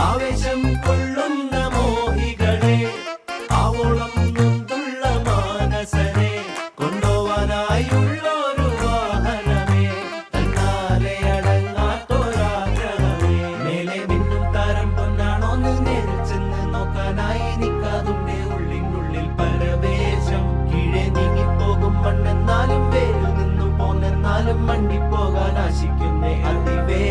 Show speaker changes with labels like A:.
A: ആവേശം കൊള്ളുന്ന മോഹികളെ, ആവോളം നൊന്തുള്ള മാനസരെ കൊണ്ടുപോവാനായുള്ളൊരു വാഹനമേ, തന്നാലെ അടങ്ങാത്തൊരാഗ്രഹമേ. മേലെ മിന്നും താരം പൊന്നാണോന്ന് നേരിൽ ചെന്ന് നോക്കാനായി നിൽക്കാതുണ്ടേ ഉള്ളിനുള്ളിൽ പരവേശം. കീഴെ നീങ്ങിപ്പോകും മണ്ണെന്നാലും വേരിൽ നിന്നും പോന്നെന്നാലും മണ്ടിപ്പോകാൻ ആശിക്കുന്നേ അതിവേ